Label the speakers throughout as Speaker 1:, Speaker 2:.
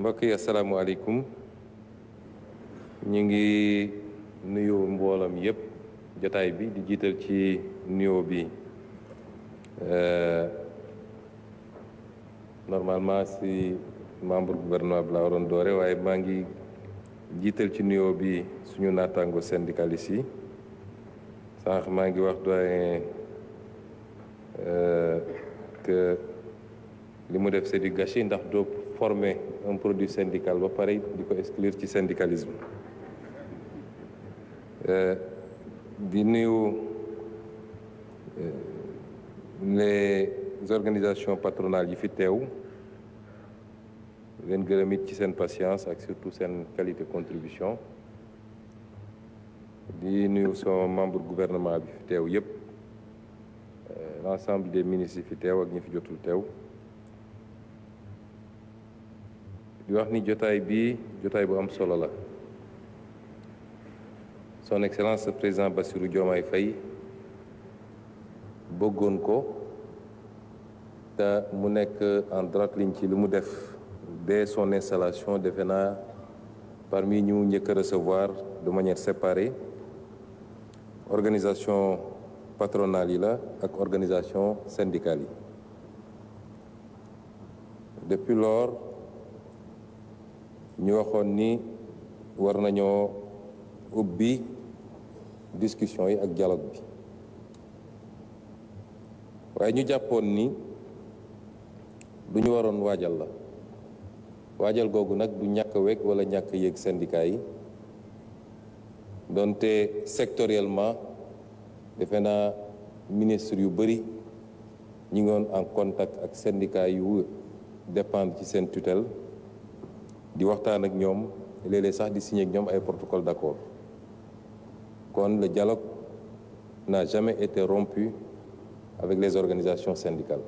Speaker 1: mbokk yi asalaamaaleykum ñu ngi nuyu mboolam yépp jotaay bi di jiital ci nuyoo bi normalement si membre gouvernement bi la waroon doore waaye maa ngi jiital ci nuyoo bi suñu naataango syndicaliste yi sànq maa ngi wax doyen que li mu def c'est du gâchis ndax doo former un produit syndical ba pare di ko exclure ci syndicalisme di nuyu les organisations patronales yi fi teew leen gërëm it ci seen patience ak surtout seen qualité contribution di nuyu sama membre gouvernement bi fi teew yépp l'ensemble des ministres yi fi teew ak ñi fi jotul teew di wax ni jotaay bi jotaay bu am solo la son excellence le président Bassirou Diomaye Faye bëggoon ko te mu nekk en droite ligne ci li mu def dès son installation defe naa parmi ñu njëkk a recevoir de manière séparée organisation patronale yi la ak organisation syndicale yi depuis lors ñu waxoon ni war nañoo ubbi discussion yi ak dialogue bi waaye ñu jàppoon ni du ñu waroon waajal la waajal googu nag du ñàkk wekk wala ñàkk yéeg syndicat yi donte sectoriellement defe naa ministre yu bëri ñi ngi woon en contact ak syndicat yu dépendre ci seen tutelle di waxtaan ak ñoom léeg-léeg sax di signer ak ñoom ay protocole d'accord kon le dialogue n'a jamais été rompu avec les organisations syndicales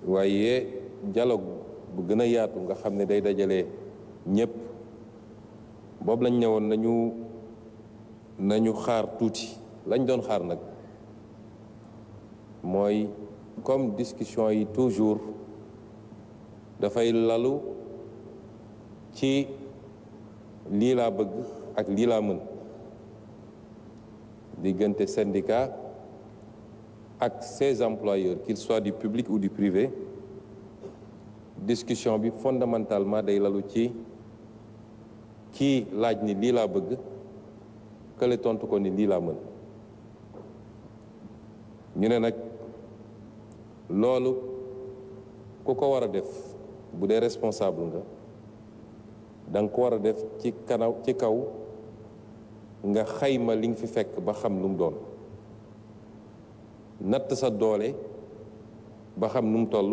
Speaker 1: waaye dialogue bu gën a yaatu nga xam ne day dajale ñépp boobu lañ ñëwoon nañu xaar tuuti lañ doon xaar nag mooy comme discussion yi toujours dafay lalu ci lii laa bëgg ak lii laa mën diggante syndicat ak ses employeurs qu'ils soient du public ou du privé discussion bi fondamentalement day lalu ci kii laaj ni lii laa bëgg kële tontu ko ni lii laa mën ñu ne nag loolu ku ko war a def bu dee responsable nga da nga ko war a def ci kaw nga xayma li nga fi fekk ba xam lu mu doon natt sa doole ba xam nu mu toll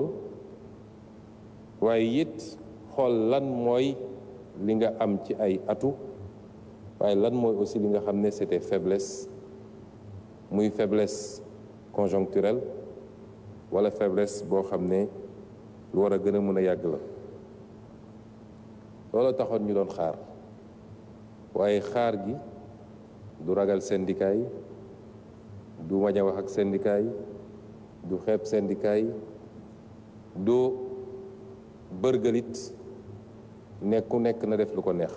Speaker 1: waaye it xool lan mooy li nga am ci ay atu waaye lan mooy aussi li nga xam ne c'était faiblesse muy faiblesse conjoncturelle wala faiblesse boo xam ne lu war a gën a mën a yàgg la loolu taxoon ñu doon xaar waaye xaar gi du ragal syndicat yi du mañ a wax ak syndicat yi du xeeb syndicat yi du bërgalit nekku nekk na def lu ko neex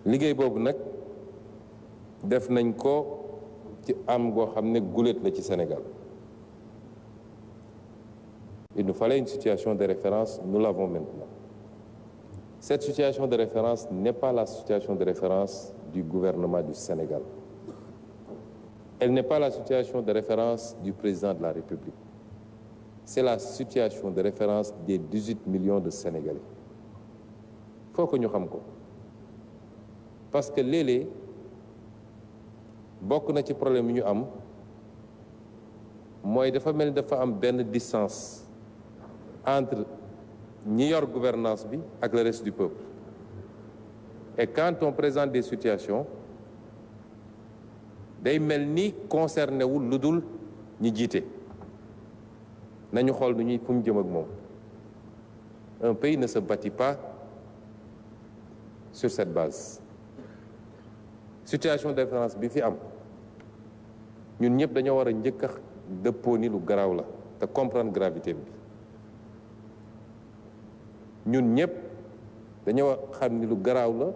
Speaker 1: liggéey boobu nag def nañ ko ci am goo xam ne guléet la ci Sénégal il nous fallait une situation de référence, nous l'avons maintenant. Cette situation de référence n'est pas la situation de référence du gouvernement du Sénégal. Elle n'est pas la situation de référence du président de la République. C'est la situation de référence des 18 millions de Sénégalais. Il faut que nous sachions ko parce que léeg-léeg bokk na ci problème yi ñu am mooy dafa mel ni dafa am benn distance entre ñi yor gouvernance bi ak le reste du peuple et quand on présente des situations day mel ni concerné wul lu dul ñi jiite nañu xool nu ñuy fu ñu jëm ak moom un pays ne se bâtit pas sur cette base situation de référence bi fi am ñun ñëpp dañoo war a njëkk a dëppoo ni lu garaaw la te comprendre gravité bi ñun ñëpp dañoo xam ni lu garaaw la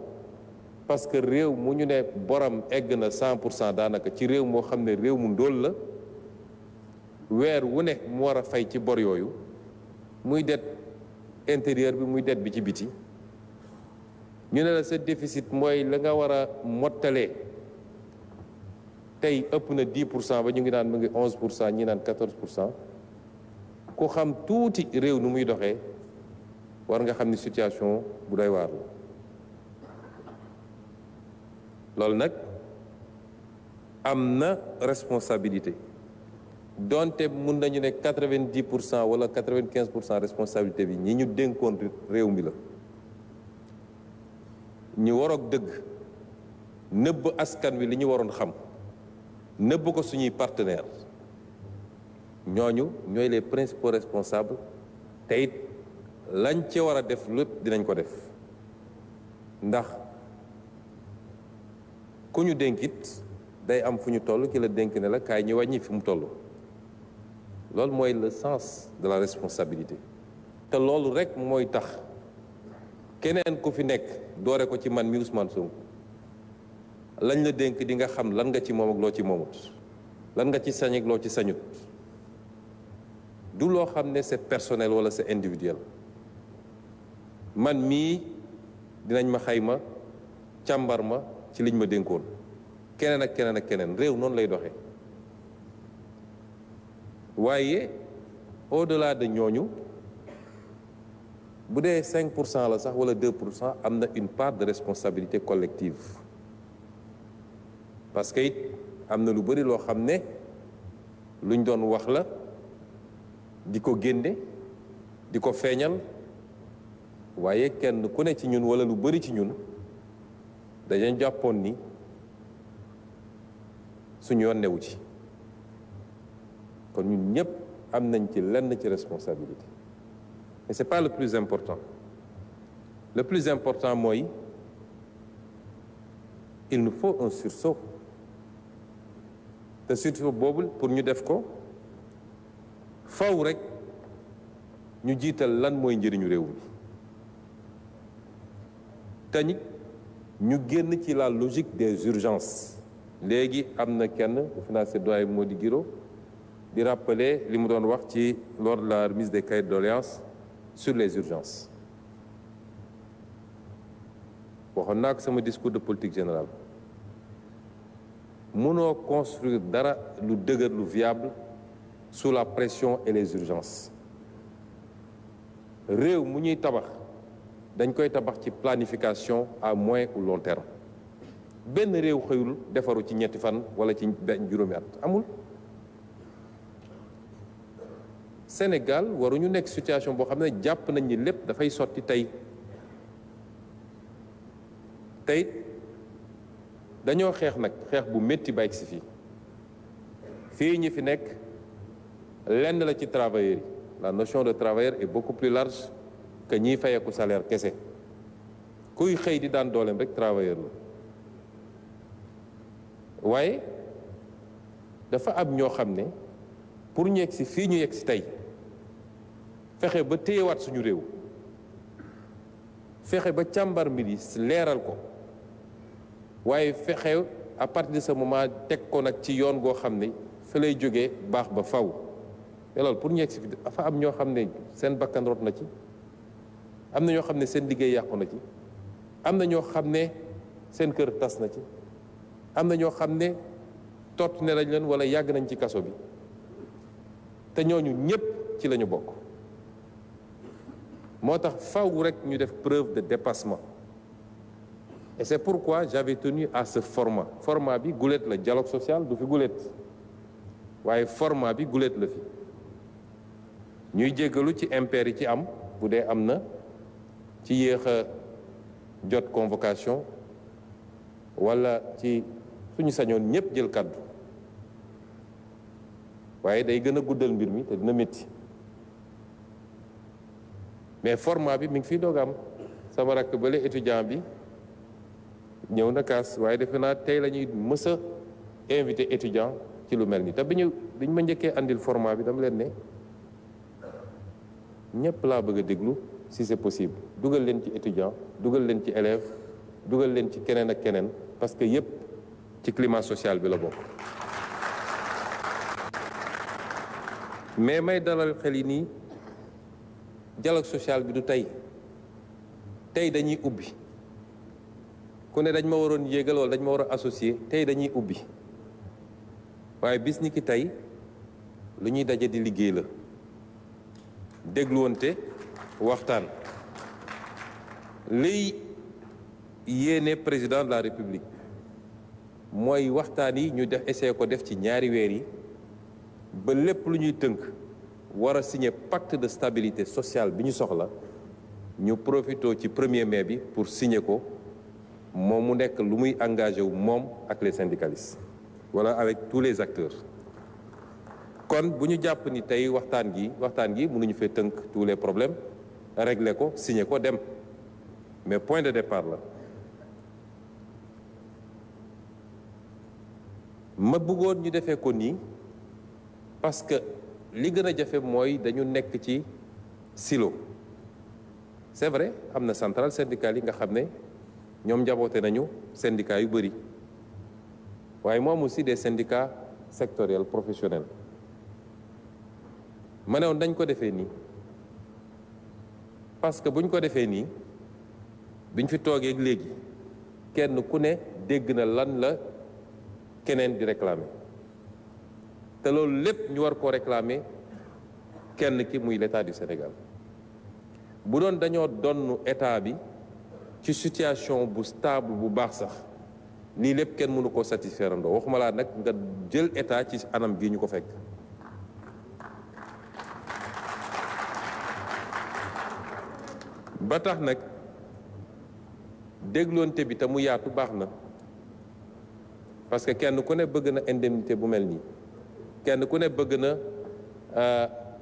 Speaker 1: parce que réew mu ñu ne borom egg na 100% daanaka ci réew moo xam ne réew mu ndóol la weer wu ne mu war a fay ci bor yooyu muy det intérieur bi muy det bi ci biti ñu ne la sa déficit mooy la nga war a mottalee tey ëpp na 10% ba ñu ngi naan mu ngi 11% ñi naan 14%. ku xam tuuti réew nu muy doxee war nga xam ni situation bu doy waar la loolu nag am na responsabilité donte mun nañu ne 90% wala 95% responsabilité bi ñi ñu dénkoon réew mi la ñu waroog dëgg nëbb askan wi li ñu waroon xam nëbb ko suñuy partenaires ñooñu ñooy les principaux responsables te it lañ ci war a def lépp dinañ ko def ndax ku ñu dénkit day am fu ñu toll ki la dénk ne la kaay ñu wàññi fi mu toll loolu mooy le sens de la responsabilité te loolu rek mooy tax keneen ku fi nekk doore ko ci man mi Ousmane Sonko lañ la dénk di nga xam lan nga ci moom ak loo ci moomut lan nga ci sañ ak loo ci sañut du loo xam ne c'est personnel wala c'est individuel man mii dinañ ma xayma càmbar ma ci liñ ma dénkoon keneen ak keneen ak keneen réew noonu lay doxee waaye au-delà de ñooñu bu dee 5% la sax wala 2% am na une part de responsabilité collective parce que it am na lu bari loo xam ne luñ doon wax la di ko génne di ko feeñal waaye kenn ku ne ci ñun wala lu bari ci ñun dañu jàppoon ni suñu yoon newu ci kon ñun ñëpp am nañ ci lenn ci responsabilité mais c'est pas le plus important le plus important mooy il nous faut un sursaut te sursaut boobu pour ñu def ko faw rek ñu jiital lan mooy njëriñu réew mi te ñu génn ci la logique des urgences léegi am na kenn defe naa c'est doyen Mody Guiro di rappeler li mu doon wax ci lors de la remise des cahiers de doléances sur les urgences waxoon naa ko sama discours de politique générale mënoo construire dara lu dëgër lu viable sous la pression et les urgences réew mu ñuy tabax dañ koy tabax ci planification à moyen ou long terme benn réew xëyul defaru ci ñetti fan wala ci benn juróomi at amul Sénégal waruñu nekk situation boo xam ne jàpp nañ ni lépp dafay sotti tey dañoo xeex nag xeex bu métti ba egsi fii ñi fi nekk lenn la ci travailleurs yi la notion de travailleur est beaucoup plus large que ñiy fayeeku salaire kese kuy xëy di daan dooleem rek travailleur la waaye dafa am ñoo xam ne pour ñu yegsi fii ñu yegsi tey fexe ba téyewaat suñu réew fexe ba càmbar mbir yi leeral ko waaye fexe à partir de ce moment teg ko nag ci yoon goo xam ne fa lay jógee baax ba faw te loolu pour ñu yegsi fi dafa am ñoo xam ne seen bakkan rot na ci am na ñoo xam ne seen liggéey yàqu na ci am na ñoo xam ne seen kër tas na ci am na ñoo xam ne tot ne lañ leen wala yàgg nañ ci kaso bi te ñooñu ñépp ci la ñu bokk moo tax faw rek ñu def preuve de dépassement et c'est pourquoi j'avais tenu à ce format bi gulet la dialogue social du fi gulet waaye format bi gulet la fi ñuy jéggalu ci impair yi ci am bu dee am na ci yéex a jot convocation wala ci suñu sañoon ñépp jël kàddu waaye day gën a guddal mbir mi te dina métti mais format bi mi ngi fiy doog am sama rakk bale étudiant bi ñëw na kaas waaye defe naa tey la ñuy mës a invité étudiant ci lu mel ni te biñ ma njëkkee andil format bi dama leen ne ñëpp laa bëgg a déglu si c'est possible dugal leen ci étudiant dugal leen ci élève dugal leen ci keneen ak keneen parce que yëpp ci climat social bi la bokk. mais may dalal xel yi nii dialogue social bi du tey dañuy ubbi ku ne dañ ma waroon yéegal wala dañ ma war a associer tey dañuy ubbi waaye bis ni ki tey lu ñuy daje di liggéey la dégluwante waxtaan liy yéene président de la république mooy waxtaan yi ñu def essayer ko def ci ñaari weer yi ba lépp lu ñuy tënk war a signer pacte de stabilité sociale bi ñu soxla ñu profitoo ci 1er mai bi pour signer ko moom mu nekk lu muy engagé wu moom ak les syndicalistes wala avec tous les acteurs. kon bu ñu jàpp ni tey waxtaan gi mënuñu fee tënk tous les problèmes régler ko signer ko dem mais point de départ la. ma bëggoon ñu defee ko nii parce que li gën a jafe mooy dañu nekk ci silo. c'est vrai am na centrale syndicale yi nga xam ne ñoom njaboote nañu syndicats yu bëri waaye moom aussi des syndicats sectoriels professionnels. ma ne woon dañ ko defee nii parce que buñ ko defee nii biñ fi toogee léegi kenn ku ne dégg na lan la keneen di réclamer te loolu lépp ñu war koo réclamer kenn ki muy l'État du Sénégal. bu doon dañoo donn état bi ci situation bu stable bu baax sax lii lépp kenn mënu koo satisfaire andoo waxuma laa nag nga jël état ci anam gi ñu ko fekk. ba tax nag dégloonte bi te mu yaatu baax na parce que kenn ku ne bëgg na indemnité bu mel nii kenn ku ne bëgg na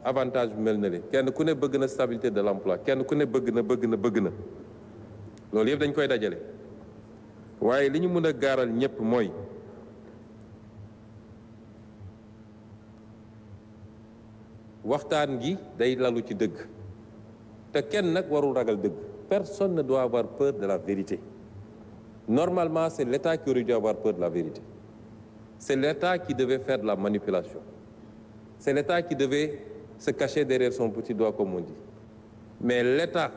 Speaker 1: avantage bu mel na le kenn ku ne bëgg na stabilité de l'emploi kenn ku ne bëgg na loolu yëpp dañ koy dajale waaye li ñu mën a gaaral ñëpp mooy waxtaan gi day lalu ci dëgg te kenn nag warul ragal dëgg. Personne ne doit avoir peur de la vérité. Normalement, c'est l'État qui aurait dû avoir peur de la vérité. C'est l'État qui devait faire de la manipulation. C'est l'État qui devait se cacher derrière son petit doigt, comme on dit. Mais l'État,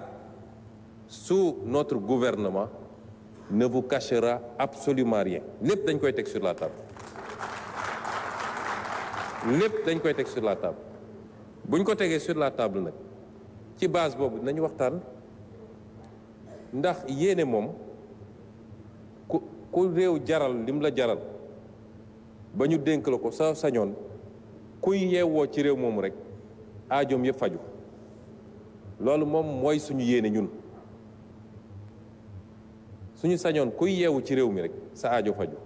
Speaker 1: sous notre gouvernement, ne vous cachera absolument rien. Lépp dañ koy teg sur la table. Lépp dañ koy teg sur la table. buñ ko tegee sur la table nag ci base boobu nañu waxtaan ndax yéene moom ku réew jaral lim la jaral ba ñu dénk la ko sa sañoon kuy yeewoo ci réew moomu rek aajoom yëpp faju loolu moom mooy suñu yéene ñun suñu sañoon kuy yeewu ci réew mi rek sa aajo faju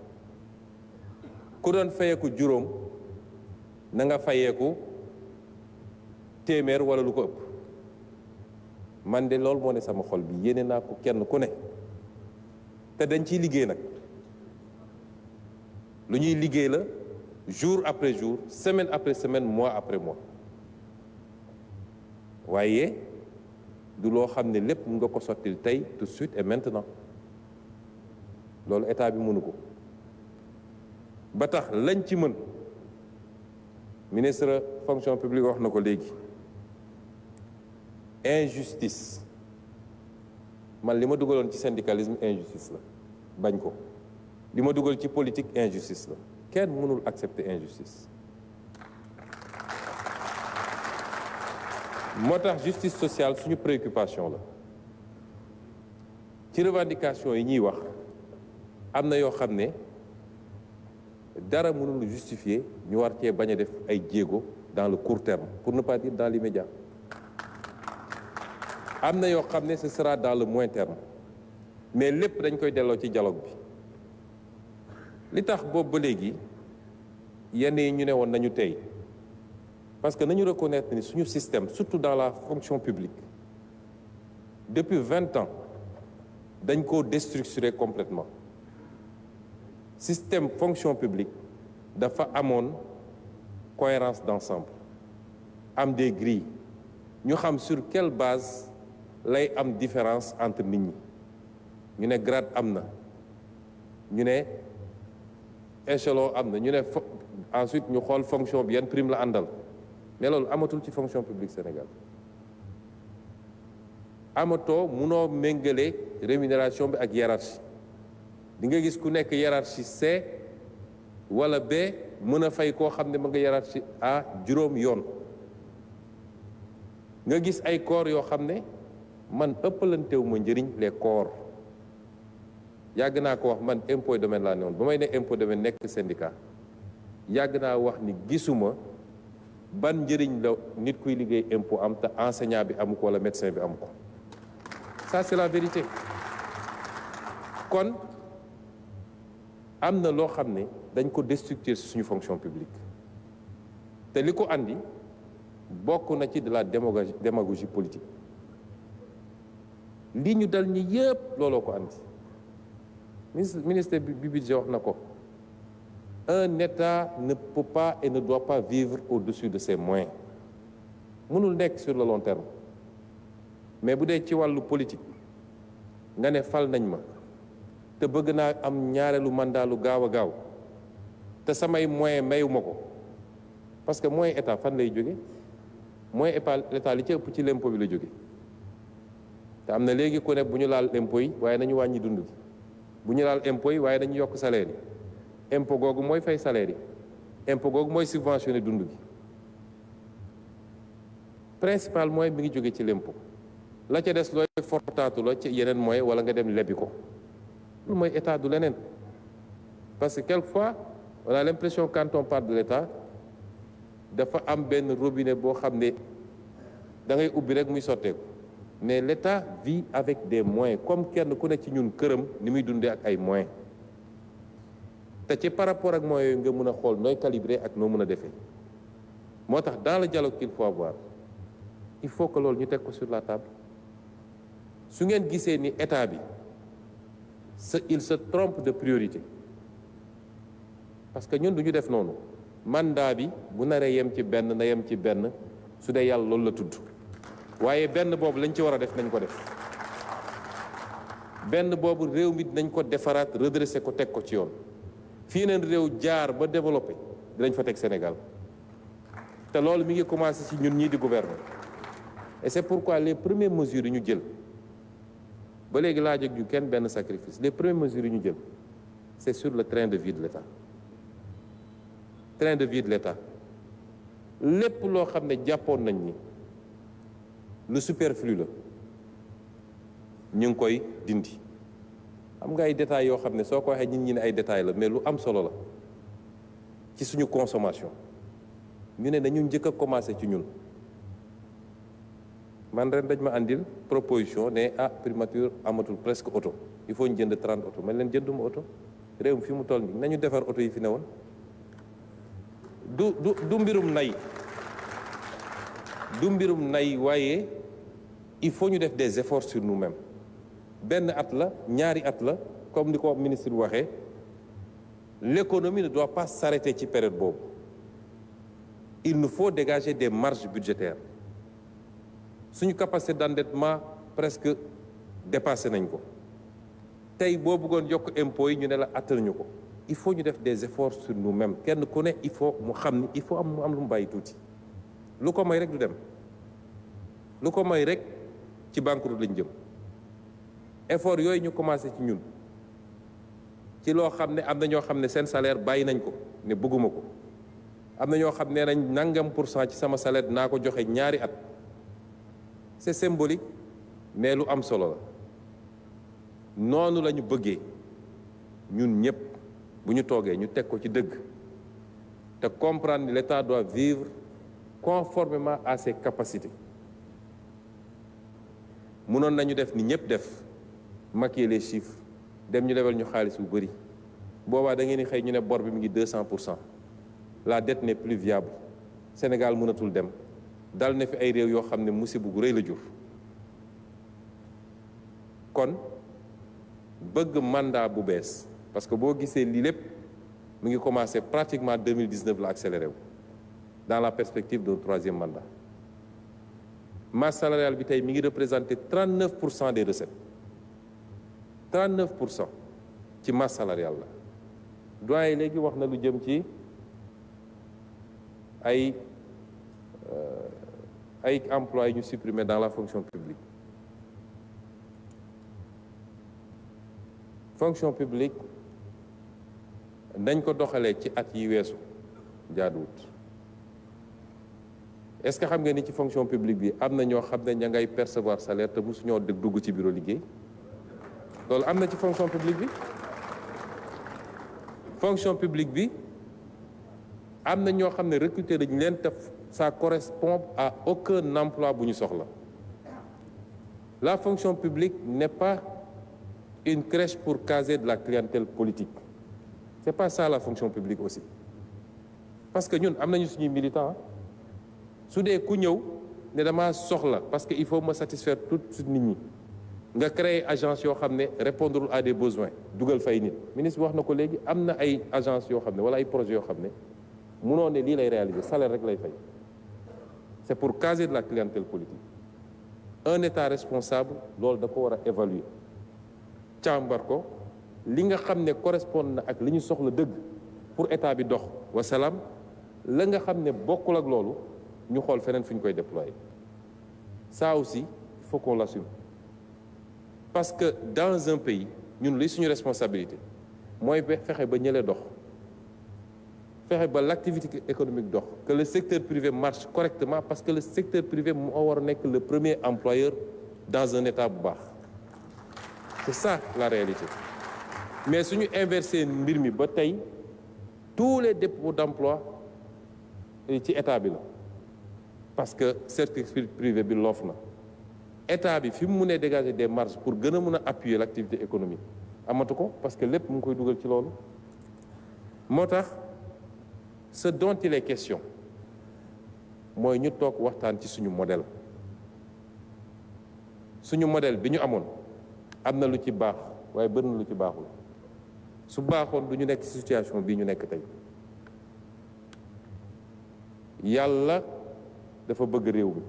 Speaker 1: ku doon fayeeku juróom na nga fayeeku téeméer wala lu ko ëpp man de loolu moo ne sama xol bi yéene naa ko kenn ku ne te dañ ciy liggéey nag lu ñuy liggéey la jour après jour semaine après semaine mois après mois waaye du loo xam ne lépp nga ko sottil tey tout de suite et maintenant loolu état bi mënu ko ba tax lañ ci mën ministre fonction publique wax na ko léegi injustice man li ma dugaloon ci syndicalisme injustice la bañ ko li ma dugal ci politique injustice la kenn mënul accepter injustice moo tax justice sociale suñu préoccupation la ci revendication yi ñuy wax am na yoo xam ne dara mënul justifier ñu war cee bañ a def ay jéego dans le court terme pour ne pas dire dans l'immédiat am na yoo xam ne ce sera dans le moyen terme mais lépp dañ koy delloo ci dialogue bi li tax boobu ba léegi yenn yi ñu ne woon nañu tey parce que nañu reconnaître ni suñu système surtout dans la fonction publique depuis 20 ans dañ koo déstructuré complètement système fonction publique dafa amoon cohérence d'ensemble am des grilles ñu xam sur quelle base lay am différence entre nit ñi ñu ne grade am na ñu ne échelon am na ñu ne ensuite ñu xool fonction bi yan prime la àndal mais loolu amatul ci fonction publique Sénégal amatoo munoo méngale rémunération bi ak hiérarchie di nga gis ku nekk hiérarchie C wala B mën a fay koo xam ne ma nga hiérarchie A juróom yoon nga gis ay corps yoo xam ne man ëppalantewu ma njëriñ les corps yàgg naa ko wax man impôt domaine laa ne woon ba may ne impôt domaine nekk syndicat yàgg naa wax ni gisuma ban njëriñ la nit kuy liggéey impôt am te enseignant bi amu ko wala médecin bi amu ko ça c'est la vérité kon am na loo xam ne dañ ko déstructurer ci suñu fonction publique te li ko andi bokk na ci de la démagogie politique li ñu dal ñi yëpp looloo ko andi ministre bi budget wax na ko un État ne peut pas et ne doit pas vivre au-dessus de ses moyens mënul nekk sur le long terme mais bu dee ci wàllu politique nga ne fal nañ ma te bëgg naa am ñaareelu mandat lu gaaw a gaaw te samay moyen mayuma ko parce que moyen état fan lay jóge moyen état li ci ëpp ci l'impôt bi la jóge te am na léegi ku ne bu ñu laal impôt yi waaye nañu wàññi dund gi bu ñu laal impôt yi waaye nañu yokk salaire yi impôt googu mooy fay salaire yi impôt googu mooy subventionné dund gi principal moyen mi ngi jóge ci l'impôt la ca des looy fortaatu la ci yeneen moyen wala nga dem lebi ko lu mooy état du leneen parce que quelquefois on a l'impression quand on parle de l'état dafa am benn robinet boo xam ne da ngay ubbi rek muy sotteeku mais l'état vit avec des moyens comme kenn ku ne ci ñun këram ni muy dundee ak ay moyens te ci par rapport ak moyens yooyu nga mën a xool nooy calibrer ak noo mën a defee moo tax dans le dialogue qu'il faut avoir il faut que loolu ñu teg ko sur la table su ngeen gisee ni état bi il se trompe de priorité parce que ñun du ñu def noonu mandat bi bu naree yem ci benn na yem ci benn su dee yàlla loolu la tudd waaye benn boobu lañ ci war a def nañ ko def benn boobu réew mi nañ ko defaraat redresser ko teg ko ci yoon fii neen réew jaar ba développé dinañ fa teg Sénégal te loolu mi ngi commencé ci ñun ñii di gouverner et c'est pourquoi les premières mesures yi ñu jël ba léegi laa jóg ñu kenn benn sacrifice les premières mesures yi ñu jël c'est sur le train de vie de l'État train de vie de l'État lépp loo xam ne jàppoon nañ ni lu superflu la ñu ngi koy dindi am nga ay détails yoo xam ne soo ko waxee nit ñi ne ay détails la mais lu am solo la ci suñu consommation ñu ne dañu njëkk a commencé ci ñun man ren dañ ma andil proposition ne primature amatul presque oto il faut ñu jënd 30 oto man leen jënduma oto réew mi fi mu toll nii nañu defar oto yi fi ne woon du mbirum nay du mbirum nay waaye il faut ñu def des efforts sur nous-mêmes benn at la ñaari at la comme ni ko ministre bi waxee l'économie ne doit pas s'arrêter ci période boobu il nous faut dégager des marges budgétaires suñu capacité d'endettement presque dépassé nañ ko tey boo bëggoon yokk impôts yi ñu ne la attanuñu ko il faut ñu def des efforts sur nous-mêmes kenn ku ne il faut mu xam ni il faut mu am lu mu bàyyi tuuti lu ko may rek du dem lu ko may rek ci banqueroute lañ jëm effort yooyu ñu commencé ci ñun ci loo xam ne am na ñoo xam ne seen salaire bàyyi nañ ko ne bëgguma ko am na ñoo xam ne nañ nangam % ci sama salaire naa ko joxe ñaari at c'est symbolique mais lu am solo la noonu la ñu bëggee ñun ñëpp bu ñu toogee ñu teg ko ci dëgg te comprendre ni l'État doit vivre conformément à ses capacités mënoon nañu def ni ñëpp def maquiller les chiffres dem ñu lebal ñu xaalis bu bëri boobaa da ngeen di xëy ñu ne bor bi mu ngi 200%. La dette n'est plus viable Sénégal mënatul dem dal na fi ay réew yoo xam ne musiba gu rëy la jur kon bëgg mandat bu bees parce que boo gisee lii lépp mu ngi commencé pratiquement 2019 la accéléré wu dans la perspective d'un 3e mandat masse salariale bi tey mi ngi représenté 39% des recettes 39% ci masse salariale la doyen léegi wax na lu jëm ci ay emplois yu ñu supprimé dans la fonction publique. Fonction publique dañ ko doxalee ci at yi weesu jaaduwut. Est-ce que xam nga ni ci fonction publique bi am na ñoo xam ne ña ngay percevoir salaire te mosu ñoo dugg ci bureau liggéey loolu am na ci fonction publique bi. Fonction publique bi am na ñoo xam ne recruter dañ leen te ça correspond à aucun emploi bu ñu soxla. La fonction publique n'est pas une crèche pour caser de la clientèle politique. C'est pas ça la fonction publique aussi. Parce que ñun am nañu suñuy militants su dee ku ñëw ne dama soxla parce que il faut me satisfaire tout nit ñi nga créer agence yoo xam ne répondre à des besoins dugal fay nit ministre bi wax na ko léegi am na ay agence yoo xam ne wala ay projets yoo xam ne munoo ne lii lay réaliser salaire rek lay fay. C'est pour caser de la clientèle politique. Un État responsable loolu da ko war a évaluer càmbar ko li nga xam ne correspond na ak li ñu soxla dëgg pour état bi dox wasalaam la nga xam ne bokkul ak loolu ñu xool feneen fu ñu koy déployer. Ça aussi il faut qu'on l'assume parce que dans un pays ñun li suñu responsabilité mooy fexe ba ñële dox fexe ba l'activité économique dox que le secteur privé marche correctement parce que le secteur privé moo war a nekk le premier employeur dans un état bu baax. C'est ça la réalité. Mais suñu inversé mbir mi ba tey tous les dépôts d'emploi ci état bi la parce que secteur privé bi loof na état bi fi mu mënee dégager des marges pour gën a mën a appuyer l'activité économique amatu ko parce que lépp mu ngi koy dugal ci loolu. moo tax ce dont il est question mooy ñu toog waxtaan ci suñu modèle bi ñu amoon am na lu ci baax waaye bëri na lu ci baaxul su baaxoon du ñu nekk ci situation bii ñu nekk tey. Yàlla dafa bëgg réew mi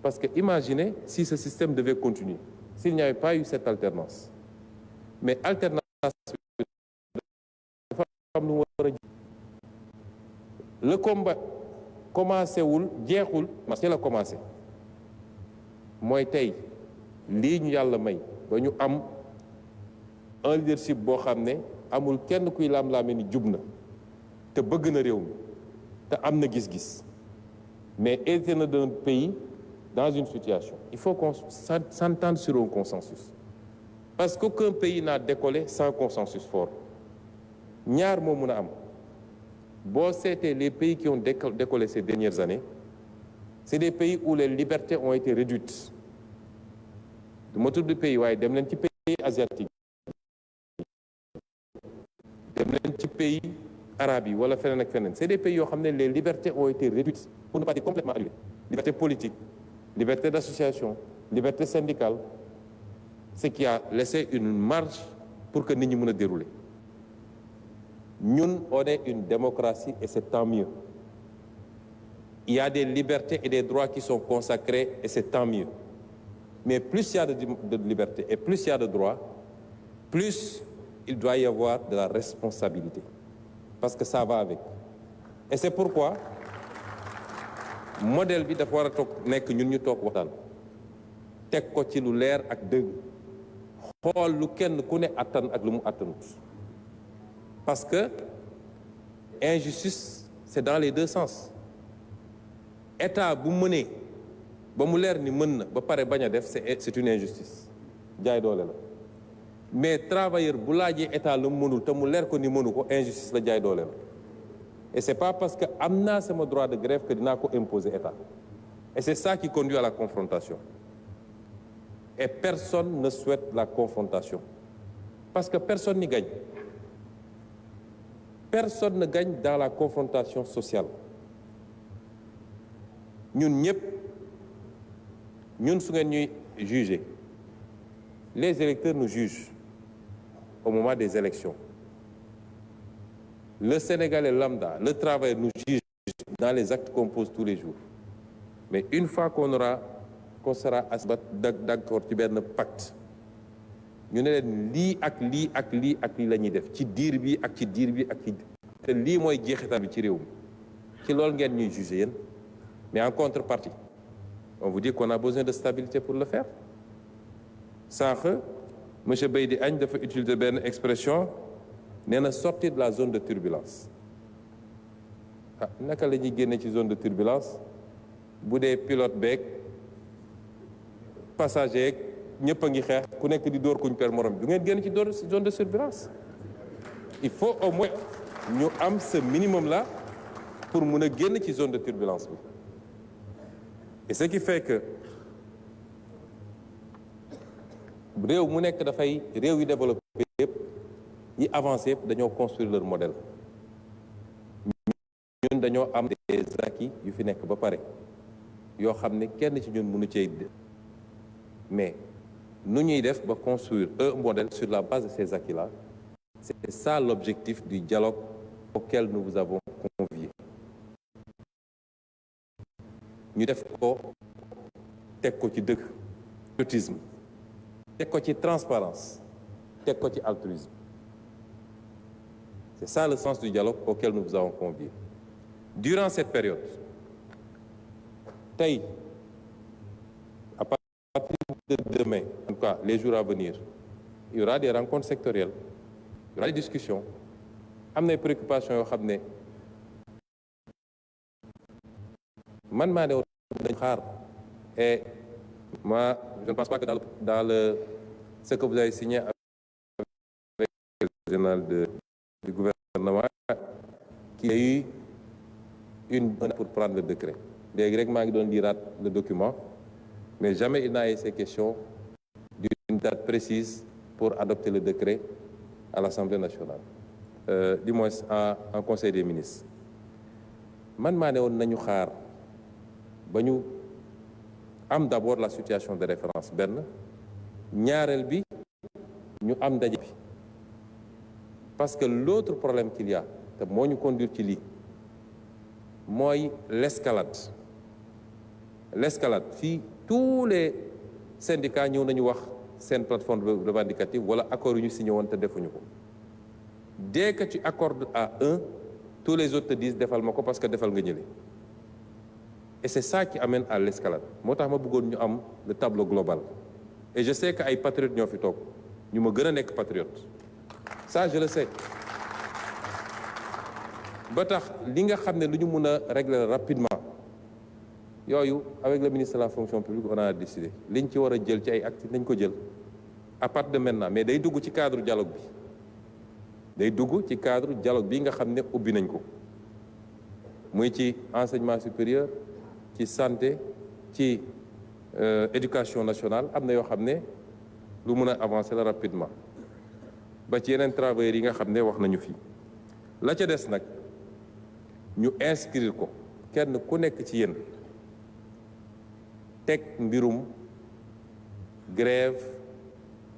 Speaker 1: parce que imaginez si ce système devait continuer s'il n'y avait pas eu cette alternance mais alternance dafa am lu war a le combat commencé wul jeexul parce que la commencé mooy tey lii ñu yàlla may ba ñu am un leadership boo xam ne amul kenn kuy laam-laame ni jub na te bëgg na réew mi te am na gis-gis mais hérité na d'un pays dans une situation il faut qu'on s'entende sur un consensus parce qu'aucun pays n'a décollé sans consensus fort ñaar moo mun a am boo seetee les pays qui ont décollé ces dernières années c'est des pays où les libertés ont été réduites du ma tudd pays waaye dem leen ci pays asiatique dem leen ci pays arabes yi wala feneen ak feneen c'est des pays yoo xam ne les libertés ont été réduites pour ne pas dire complètement annulées liberté politique liberté d'association liberté syndicale ce qui a laissé une marge pour que nit ñi mën a dérouler ñun on est une démocratie et c'est tant mieux il y a des libertés et des droits qui sont consacrés et c'est tant mieux mais plus il y a de liberté et plus il y a de droits plus il doit y avoir de la responsabilité parce que ça va avec et c'est pourquoi modèle bi dafa war a toog nekk ñun ñu toog waxtaan teg ko ci lu leer ak dëgg xool lu kenn ku ne attan ak lu mu attanut parce que injustice c'est dans les deux sens état bu mënee ba mu leer ni mën na ba pare bañ a def c'est une injustice jaay doole la mais travailleur bu laajee état lu mu mënul te mu leer ko ni mënu ko injustice la jaay doole la et c'est pas parce que am naa sama droit de grève que dinaa ko imposer état et c'est ça qui conduit à la confrontation et personne ne souhaite la confrontation parce que personne n'y gagne personne ne gagne dans la confrontation sociale ñun ñëpp ñun su ngeen ñuy juger les électeurs nous jugent au moment des élections le Sénégalais lambda le travailleur nous juge dans les actes qu'on pose tous les jours mais une fois qu'on sera d'accord ci benn pacte ñu ne leen lii ak lii ak lii ak lii la ñuy def ci diir bi ak ci diir bi ak ci te lii mooy jeexital bi ci réew mi ci loolu ngeen ñuy juger yéen mais en contrepartie on vous dit qu'on a besoin de stabilité pour le faire sànq monsieur Beydi Agne dafa utiliser benn expression nee na sortir de la zone de turbulence ah naka la ñuy génne ci zone de turbulence bu dee pilote beeg passager yeeg ñëpp a ngi xeex ku nekk di dóor kuñ per morom du ngeen génn ci zone de turbulence il faut au moins ñu am ce minimum là pour mun a génn ci zone de turbulence bi et ce qui fait que réew mu nekk dafay réew yu développé yëpp yi avancé yëpp dañoo construire leur modèle ñun dañoo am des acquis yu fi nekk ba pare yoo xam ne kenn ci ñun mënu cee mais nu ñuy def ba construire un modèle sur la base de ces acquis-là c'est ça l'objectif du dialogue auquel nous vous avons convié ñu def ko teg ko ci dëgg patriotisme teg ko ci transparence teg ko ci altruisme c'est ça le sens du dialogue auquel nous vous avons convié durant cette période tey à partir de demain en tout cas les jours à venir il y aura des rencontres sectorielles il y aura des discussions am na préoccupations yoo xam ne man maa ne woon dañ xaar et moi je ne pense pas que dans ce que vous avez signé avec le général du gouvernement qu'il y a eu une bonne pour prendre le décret léegi rek maa ngi doon liraat le document mais jamais il n'a été question d'une date précise pour adopter le décret à l'Assemblée nationale du moins en Conseil des ministres man maa ne woon nañu xaar ba ñu am d'abord la situation de référence benn ñaareel bi ñu am ndaje bi parce que l'autre problème qu'il y a te moo ñu conduire ci lii mooy l'escalade fii tous les syndicats ñëw nañu wax seen plateforme revendicative wala accord yu ñu signé woon te defuñu ko dès que tu accordes à un tous les autres te disent defal ma ko parce que defal nga ñële et c'est ça qui amène à l'escalade moo tax ma bëggoon ñu am le tableau global et je sais que ay patriotes ñoo fi toog ñu ma gën a nekk patriote ça je le sais ba tax li nga xam ne lu ñu mun a régler rapidement yooyu avec le ministre de la fonction publique on a décidé liñ ci war a jël ci ay actes nañ ko jël à partir de maintenant mais day dugg ci cadre dialogue bi day dugg ci cadre dialogue bi nga xam ne ubbi nañ ko muy ci enseignement supérieur ci santé ci éducation nationale am na yoo xam ne lu mun a avancer la rapidement ba ci yeneen travailleurs yi nga xam ne wax nañu fii la ca des nag ñu inscrire ko kenn ku nekk ci yéen teg mbirum grève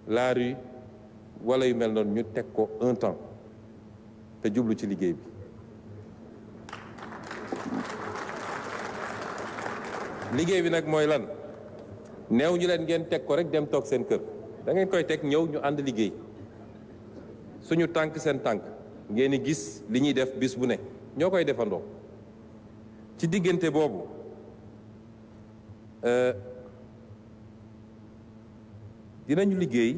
Speaker 1: la rue wala yu mel noonu ñu teg ko un temps te jublu ci liggéey bi liggéey bi nag mooy lan neew ñu leen ngeen teg ko rek dem toog seen kër da ngeen koy teg ñëw ñu ànd liggéey suñu tànk seen tànk ngeen di gis li ñuy def bis bu ne ñoo koy defandoo ci diggante boobu dinañu liggéey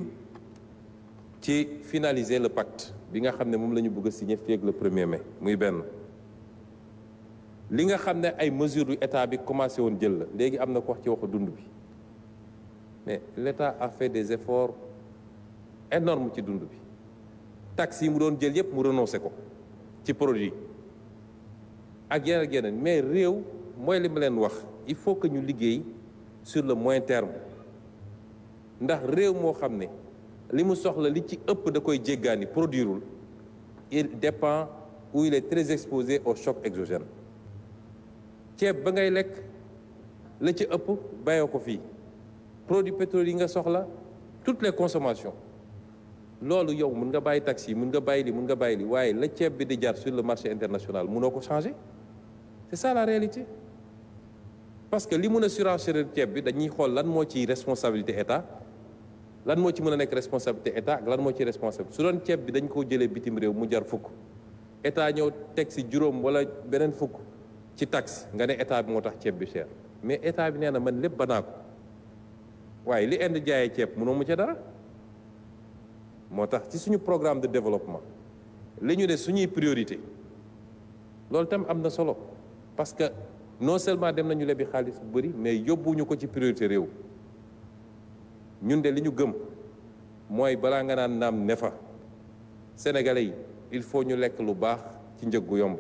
Speaker 1: ci finaliser le pacte bi nga xam ne moom la ñu bëgg a signer fii ak le 1er mai muy benn li nga xam ne ay mesures yu état bi commencé woon jël la léegi am na ko wax ci waxu dund bi mais l'état a fait des efforts énormes ci dund bi taxes yi mu doon jël yépp mu renoncé ko ci produit ak yeneen mais réew mooy li ma leen wax il faut que ñu liggéey sur le moyen terme ndax réew moo xam ne li mu soxla li ci ëpp da koy jéggaani produirul il dépend ou il est très exposé au choc exogène ceeb ba ngay lekk la ci ëpp bayoo ko fii produits pétroliers yi nga soxla toutes les consommations loolu yow mën nga bàyyi taxi mën nga bàyyi li mën nga bàyyi li waaye la ceeb bi di jar sur le marché international mënoo ko changer c'est ça la réalité parce que li mun a surenchérir ceeb bi dañuy xool lan moo ci responsabilité état lan moo ci mën a nekk responsabilité état ak lan moo ci responsabilité su doon ceeb bi dañ koo jëlee bitim réew mu jar fukk état ñëw teg si juróom wala beneen fukk ci taxe nga ne état bi moo tax ceeb bi cher mais état bi nee na man lépp banaa ko waaye li Inde jaayee ceeb mënoo mu ca dara moo tax ci suñu programme de développement li ñu ne suñuy priorité loolu tam am na solo parce que non seulement dem nañu lebi xaalis bu bëri mais yóbbuñu ko ci priorité réew ñun de li ñu gëm mooy balaa nga naan naam ne fa sénégalais yi il faut ñu lekk lu baax ci njëg gu yomb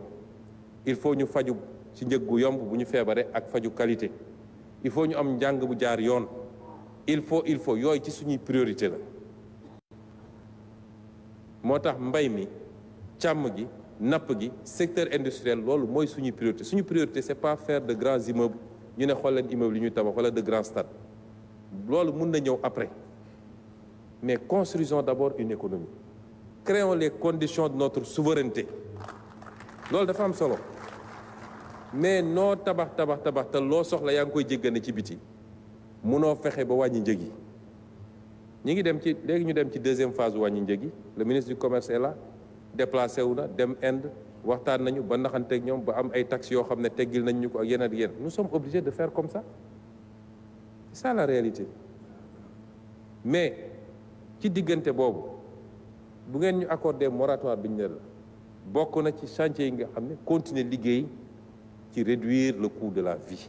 Speaker 1: il faut ñu faju ci njëg gu yomb bu ñu feebaree ak faju qualité il faut ñu am njàng bu jaar yoon il faut yooyu ci suñuy priorité la moo tax mbay mi càmm gi napp gi secteur industriel loolu mooy suñuy priorité c'est pas faire de grands immeubles ñu ne xool leen immeubles yi ñuy tabax wala de grands stades loolu mun na ñëw après mais construisons d'abord une économie créons les conditions de notre souveraineté loolu dafa am solo mais noo tabax te loo soxla yaa ngi koy jéggane ci biti munoo fexe ba wàññi njëg yi ñi ngi dem ci léegi ñu dem ci deuxième phase wàññi njëg yi le ministre du commerce est là déplacé wu na dem Inde waxtaan nañu ba naxanteeg ñoom ba am ay taxes yoo xam ne teggil nañ ñu ko ak yeneen ak yeneen nous sommes obligés de faire comme ça c'est ça la réalité mais ci diggante boobu bu ngeen ñu accordé moratoire bi ñu ne la bokk na ci chantier yi nga xam ne continuer liggéey ci réduire le coût de la vie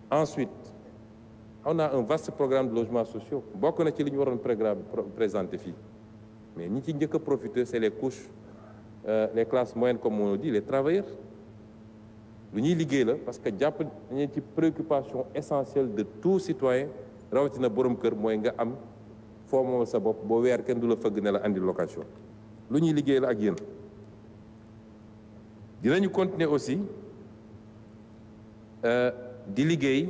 Speaker 1: ensuite on a un vaste programme de logements sociaux bokk na ci li ñu waroon programme présenté fii mais ñi ci njëkk a profiter c'est les couches les classes moyennes comme on dit les travailleurs lu ñuy liggéey la parce que jàpp nañu ci préoccupation essentielle de tout citoyen rawatina borom kër mooy nga am foo moom sa bopp boo weer kenn du la fëgg ne la andi location lu ñuy liggéey la ak yéen dinañu continuer aussi di liggéey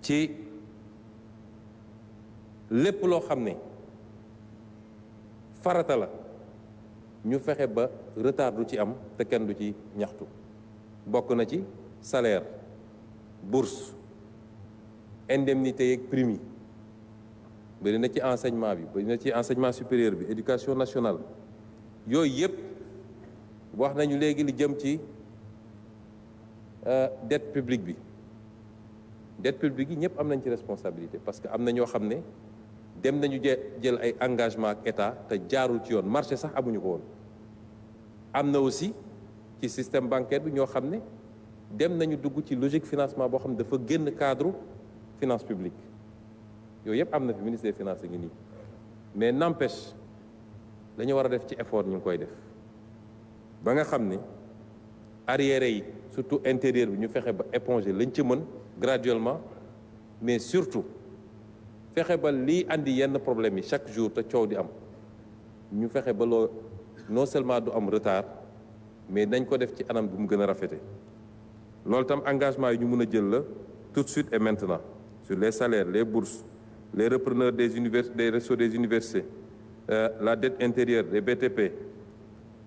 Speaker 1: ci lépp loo xam ne farata la ñu fexe ba retard du ci am te kenn du ci ñaxtu bokk na ci salaire bourse indemnité yeeg prime yi bëri na ci enseignement bi bëri na ci enseignement supérieur bi éducation nationale yooyu yëpp wax nañu léegi li jëm ci dette publique bi dette publique yi ñëpp am nañ ci responsabilité parce que am na ñoo xam ne dem nañu jël ay engagement ak état te jaarul ci yoon marché sax amuñu ko woon am na aussi ci système bancaire bi ñoo xam ne dem nañu dugg ci logique financement boo xam ne dafa génn cadre finance publique yooyu yëpp am na fi ministre des finances ngi nii mais n'empêche dañu war a def ci effort ñu ngi koy def ba nga xam ne arriéré yi surtout intérieur bi ñu fexe ba éponger lañ ci mën graduellement mais surtout fexe ba lii andi yenn problème yi chaque jour te coow di am ñu fexe ba loo non seulement du am retard mais nañ ko def ci anam bu mu gën a rafete loolu tam engagement yi ñu mën a jël la tout de suite et maintenant sur les salaires les bourses les repreneurs des ressources des universités la dette intérieure des BTP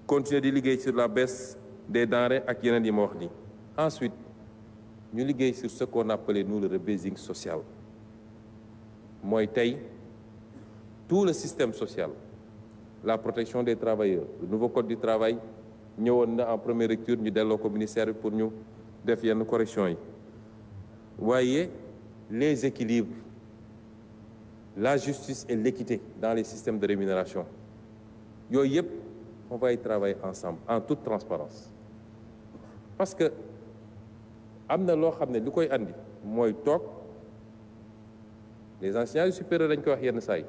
Speaker 1: continuer di liggéey sur la baisse des denrées ak yeneen yi ma wax nii ensuite ñu liggéey sur ce qu'on appelait nous le rebasing social mooy tey tout le système social la protection des travailleurs le nouveau code du travail ñëwoon na en première lecture ñu delloo ko ministère bi pour ñu def yenn correction yi waaye les équilibres la justice et l'équité dans les systèmes de rémunération yooyu yëpp on va y travailler ensemble en toute transparence parce que am na loo xam ne li koy andi mooy toog les enseignants supérieurs dañ koy wax yenn saa yi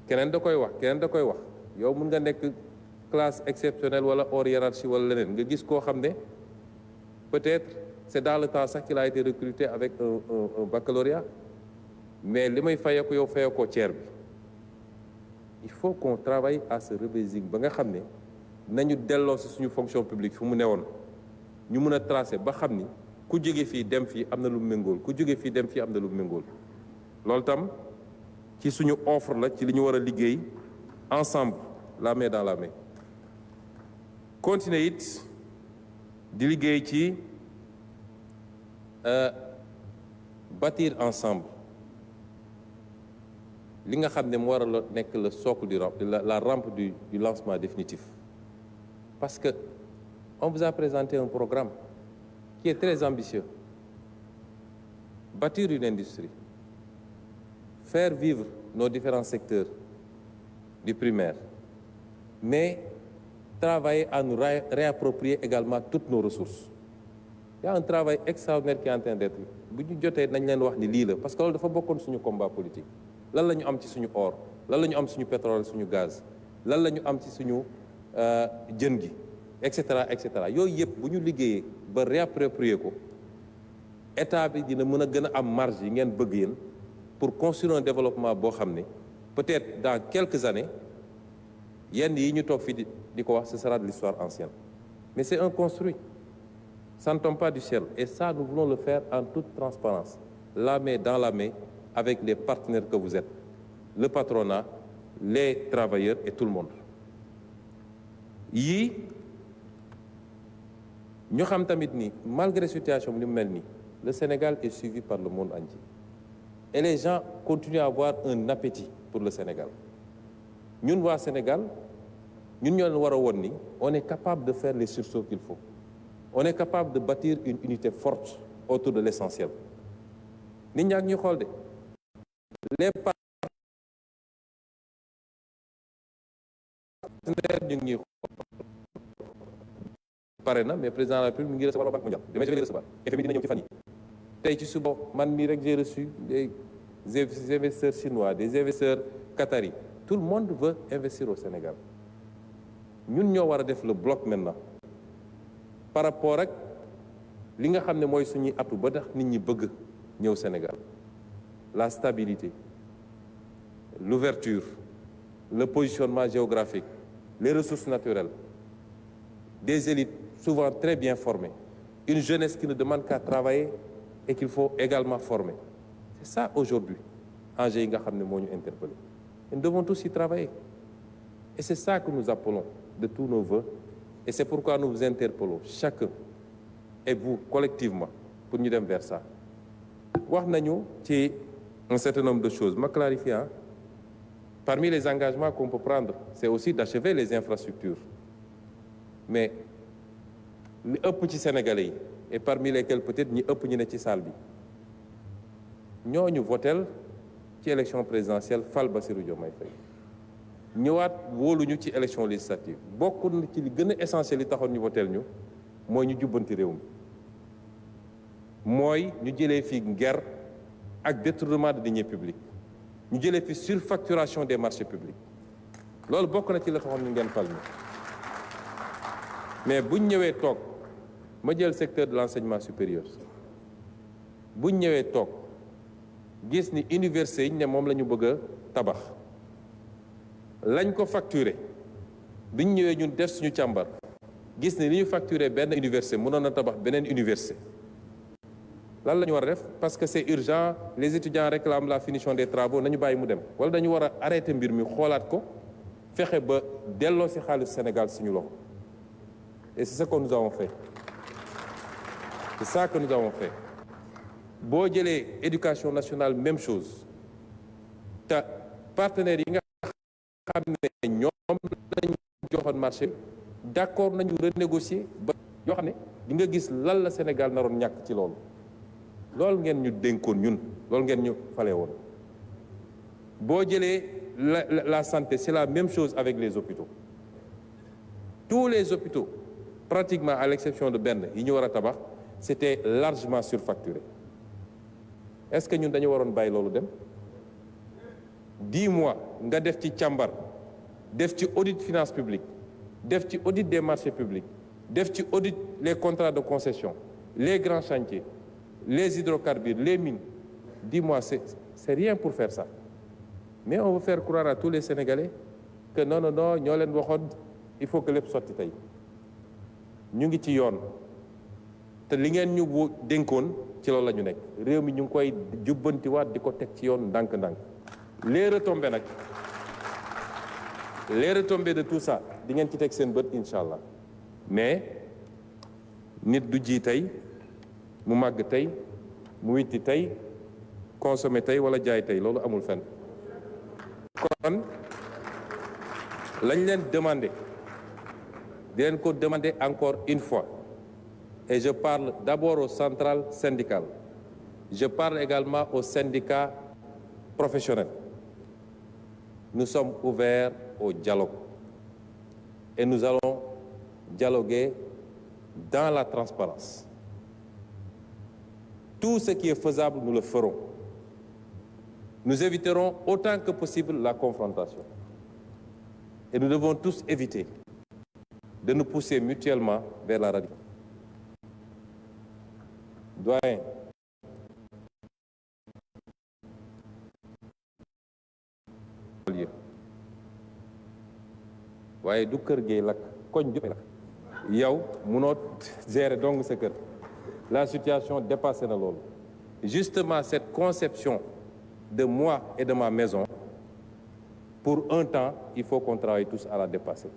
Speaker 1: keneen da koy wax yow mun nga nekk classe exceptionnelle wala hors hiérarchie wala leneen nga gis koo xam ne peut-être c'est dans le temps sax qu'il a été recruté avec un baccalauréat mais li may fayee ko yow fayee ko tiers bi il faut qu'on travaille à ce rebasing ba nga xam ne nañu delloo si suñu fonction publique fu mu newoon ñu mun a tracer ba xam ni ku jóge fii dem fii am na lu méngool ku jóge fii dem fii am na lu méngool loolu tam ci suñu offre la ci li ñu war a liggéey ensemble la main dans la main continuer it di liggéey ci bâtir ensemble li nga xam ne mu war a nekk le socle la rampe du lancement définitif parce que on vous a présenté un programme qui est très ambitieux. Bâtir une industrie, faire vivre nos différents secteurs du primaire, mais travailler à nous réapproprier également toutes nos ressources. Il y a un travail extraordinaire qui est en train d'être. Bu ñu jotee nañ leen wax ni lii la parce que loolu dafa bokkoon suñu combat politique. Lan la ñu am ci suñu or, lan la ñu am suñu pétrole, suñu gaz, lan la ñu am ci suñu jën gi, et cetera et cetera. Yooyu yëpp bu ñu liggéeyee ba réapproprier ko état bi dina mën a gën a am marge yi ngeen bëgg yéen pour construire un développement boo xam ne peut-être dans quelques années yenn yi ñu toog fii di ko wax ce sera de l'histoire ancienne. Mais c'est un construit. Ça ne tombe pas du ciel. Et ça, nous voulons le faire en toute transparence, la main dans la main, avec les partenaires que vous êtes, le patronat, les travailleurs et tout le monde. Yii ñu xam tamit ni malgré situation bi ni mu mel nii le Sénégal est suivi par le monde entier. Et les gens continuent à avoir un appétit pour le Sénégal. Ñun waa Sénégal ñun ñoo leen war a woon ni on est capable de faire les sursauts qu'il faut. On est capable de bâtir une unité forte autour de l'essentiel. Nit ñaa ngi ñuy xool de les partenaires ñu ngi ñuy xool pare na mais président de la République mi ngi recevoir la Banque mondiale demain je vais recevoir FMI dina ñëw ci fan yi tey ci suba man mii rek j'ai reçu des investisseurs chinois des investisseurs qataris tout le monde veut investir au Sénégal ñun ñoo war a def le bloc maintenant par rapport ak li nga xam ne mooy suñuy atu ba tax nit ñi bëgg ñëw Sénégal la stabilité l'ouverture le positionnement géographique les ressources naturelles des élites souvent très bien formées une jeunesse qui ne demande qu'à travailler et qu'il faut également former c'est ça aujourd'hui enjeu yi nga xam ne moo ñu interpellé et nous devons tous y travailler et c'est ça que nous appelons de tous nos vœux. Et c'est pourquoi nous vous interpellons chacun et vous collectivement pour ñu dem vers ça wax nañu ci un certain nombre de choses ma clarifier parmi les engagements qu'on peut prendre c'est aussi d'achever les infrastructures mais li ëpp ci Sénégalais yi et parmi lesquels peut-être ñi ëpp ñu ne ci salle bi ñooñu votel ci élection présidentielle fal Bassirou Diomaye Faye ñëwaat wóoluñu ci élection législative bokk na ci li gën a essentiel li taxoon ñu voteel ñu mooy ñu jubbanti réew mi mooy ñu jëlee fi guerre ak détournement de deniers publics ñu jëlee fi surfacturation des marchés publics loolu bokk na ci la taxoon ñu ngeen fal ñu mais buñ ñëwee toog ma jël secteur de l'enseignement supérieur buñ ñëwee toog gis ni université yi ne moom la ñu bëgg a tabax lañ ko facturé biñ ñëwee ñun def suñu càmbar gis ne li ñu facturé benn université mënoon na tabax beneen université lan la ñu war a def parce que c'est urgent les étudiants réclament la finition des travaux nañu bàyyi mu dem wala dañu war a arrêter mbir mi xoolaat ko fexe ba delloo ci xaalis Sénégal suñu loxo et c'est ce que nous avons fait c'est ça que nous avons fait boo jëlee éducation nationale même chose te partenaires yi nga xam ne ñoom lañu joxoon marché d'accord nañu renégocier ba yoo xam ne di nga gis lan la Sénégal naroon ñàkk ci loolu ngeen ñu dénkoon ñun loolu ngeen ñu fale woon boo jëlee la santé c'est la même chose avec les hôpitaux tous les hôpitaux pratiquement à l'exception de benn yi ñu war a tabax c'était largement surfacturé est-ce que ñun dañu waroon bàyyi loolu dem 10 mois nga def ci càmbar def ci audit finance publique def ci audit des marchés publics def ci audit les contrats de concession les grands chantiers les hydrocarbures les mines 10 mois c'est rien pour faire ça mais on veut faire croire à tous les Sénégalais que non ñoo leen waxoon il faut que lépp sotti tey ñu ngi ci yoon te li ngeen ñu dénkoon ci loolu la ñu nekk réew mi ñu ngi koy jubbantiwaat di ko teg ci yoon ndànk-ndànk les retombées de tout ça di ngeen ci teg seen bët incha allah mais nit du ji tey mu màgg tey mu witti tey consommer tey wala jaay tey loolu amul fenn kon lañ leen demander di leen ko demander encore une fois et je parle d'abord aux centrales syndicales je parle également aux syndicats professionnels nous sommes ouverts au dialogue et nous allons dialoguer dans la transparence. Tout ce qui est faisable, nous le ferons. Nous éviterons autant que possible la confrontation. Et nous devons tous éviter de nous pousser mutuellement vers la radicalisation. Doyen, waaye du kër gi lakk koñ bi lakk yow munoo gérer donc sa kër la situation dépassé na loolu justement cette conception de moi et de ma maison pour un temps il faut qu'on travaille tous à la dépasser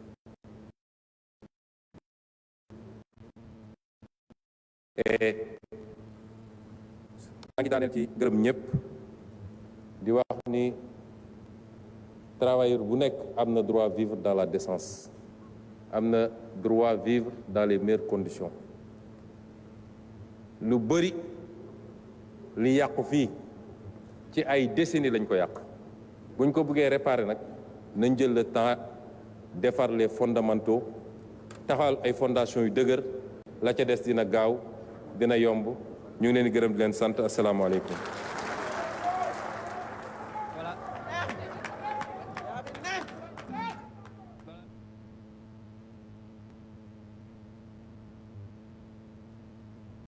Speaker 1: et maa ngi daaneel ci gërëm ñëpp di wax ni travailleur bu nekk am na droit vivre dans la décence am na droit vivre dans les meilleures conditions lu bëri li yàqu fii ci ay décennies lañ ko yàq buñ ko bëggee réparer nag nañ jël le temps defar les fondamentaux taxawal ay fondations yu dëgër la ca des dina gaaw dina yomb ñu ngi leen di gërëm di leen sant asalaamaaleykum